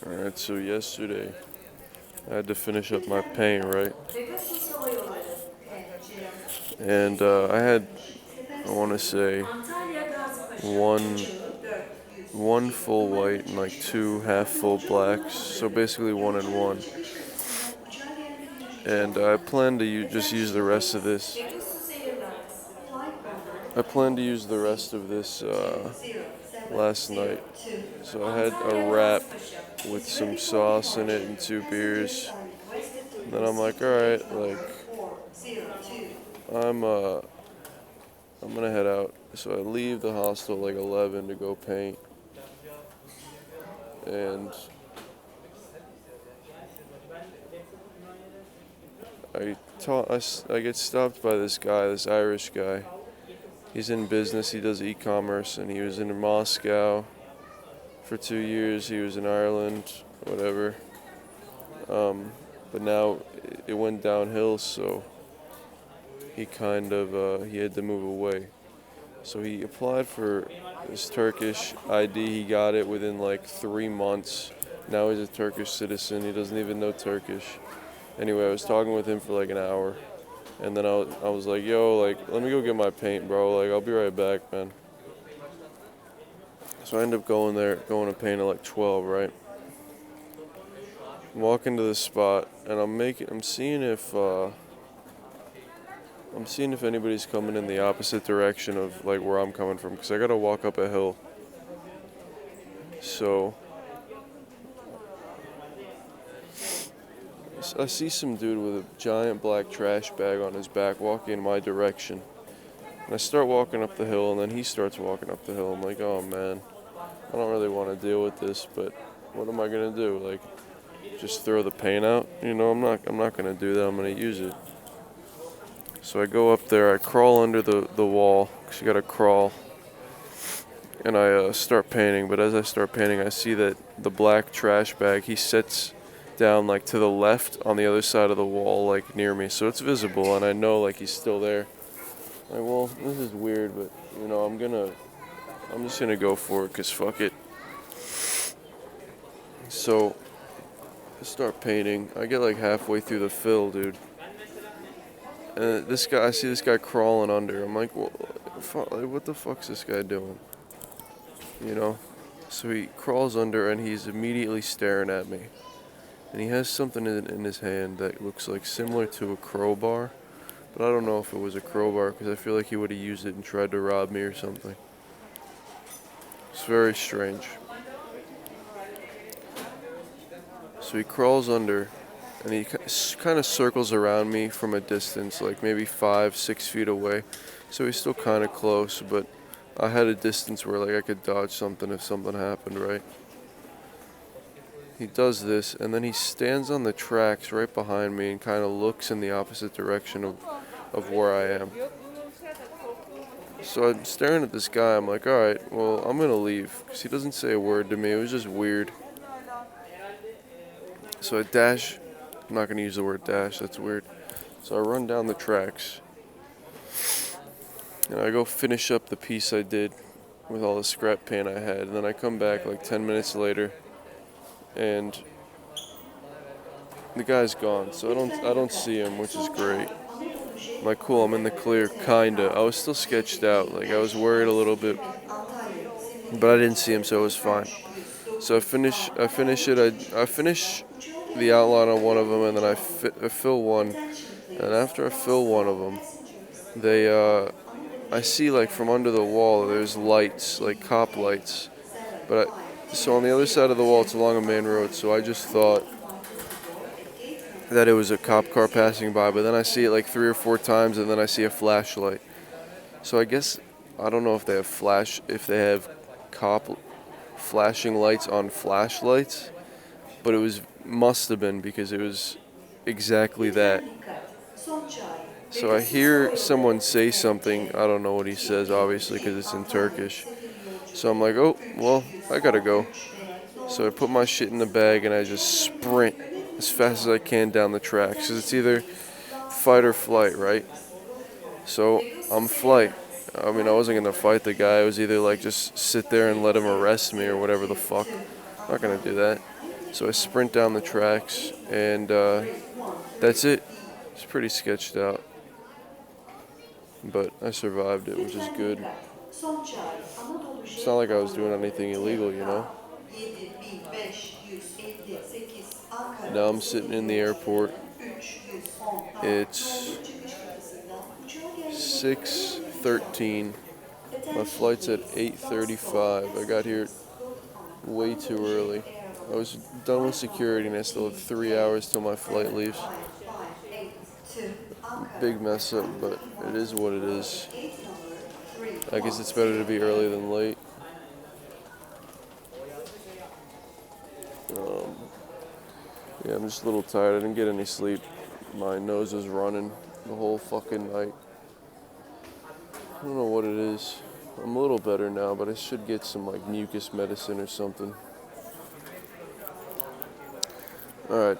Alright, so yesterday I had to finish up my paint, right? And I want to say, one one full white and like two half full blacks. So basically one and one. And I plan to just use the rest of this. I plan to use the rest of this last night. So I had a wrap with some sauce in it and two beers. And then I'm like, all right, like I'm uh I'm gonna head out. So I leave the hostel like 11 to go paint, and I get stopped by this guy, this Irish guy. He's in business. He does e-commerce, and he was in Moscow for 2 years. He was in Ireland, whatever. But now it went downhill, so he had to move away. So he applied for his Turkish ID. He got it within like 3 months. Now he's a Turkish citizen. He doesn't even know Turkish. Anyway, I was talking with him for like an hour. And then I was like, yo, like, let me go get my paint, bro. Like, I'll be right back, man. So I end up going to paint at like 12, right? I'm walking to the spot, and I'm seeing if anybody's coming in the opposite direction of like where I'm coming from, because I gotta walk up a hill. So I see some dude with a giant black trash bag on his back walking in my direction. And I start walking up the hill, and then he starts walking up the hill. I'm like, oh man, I don't really want to deal with this, but what am I gonna do? Like, just throw the paint out? You know, I'm not gonna do that. I'm gonna use it. So I go up there. I crawl under the wall, 'cause you gotta crawl. And I start painting. But as I start painting, I see that the black trash bag, he sits down like to the left on the other side of the wall, like near me. So it's visible, and I know like he's still there. Like, well, this is weird, but you know, I'm just gonna go for it, 'cause fuck it. So I start painting. I get like halfway through the fill, dude. And I see this guy crawling under. I'm like, well, what the fuck's this guy doing? You know? So he crawls under, and he's immediately staring at me. And he has something in his hand that looks like similar to a crowbar. But I don't know if it was a crowbar, because I feel like he would have used it and tried to rob me or something. It's very strange. So he crawls under, and he kind of circles around me from a distance, like maybe 5, 6 feet away. So he's still kind of close, but I had a distance where like I could dodge something if something happened, right? He does this, and then he stands on the tracks right behind me and kind of looks in the opposite direction of where I am. So I'm staring at this guy. I'm like, all right, well, I'm going to leave, because he doesn't say a word to me. It was just weird. So I dash. I'm not going to use the word dash. That's weird. So I run down the tracks, and I go finish up the piece I did with all the scrap paint I had. And then I come back like 10 minutes later, and the guy's gone. So I don't see him, which is great. I'm like, cool, I'm in the clear, kinda. I was still sketched out. Like, I was worried a little bit, but I didn't see him, so it was fine. So I finish the outline on one of them, and then I fill one. And after I fill one of them, I see like from under the wall, there's lights, like cop lights. So on the other side of the wall, it's along a main road. So I just thought that it was a cop car passing by, but then I see it like 3 or 4 times, and then I see a flashlight. So I guess I don't know if they have cop flashing lights on flashlights, but it must have been, because it was exactly that. So I hear someone say something. I don't know what he says, obviously, because it's in Turkish. So I'm like, oh, well, I gotta go. So I put my shit in the bag, and I just sprint as fast as I can down the tracks, because it's either fight or flight, right? So I'm flight. I mean, I wasn't gonna fight the guy. I was either like just sit there and let him arrest me or whatever the fuck. I'm not gonna do that. So I sprint down the tracks, and that's it. It's pretty sketched out, but I survived it, which is good. It's not like I was doing anything illegal, you know? Now I'm sitting in the airport. It's 6:13. My flight's at 8:35. I got here way too early. I was done with security and I still have 3 hours till my flight leaves. Big mess up, but it is what it is. I guess it's better to be early than late. Yeah, I'm just a little tired. I didn't get any sleep. My nose was running the whole fucking night. I don't know what it is. I'm a little better now, but I should get some like mucus medicine or something. Alright.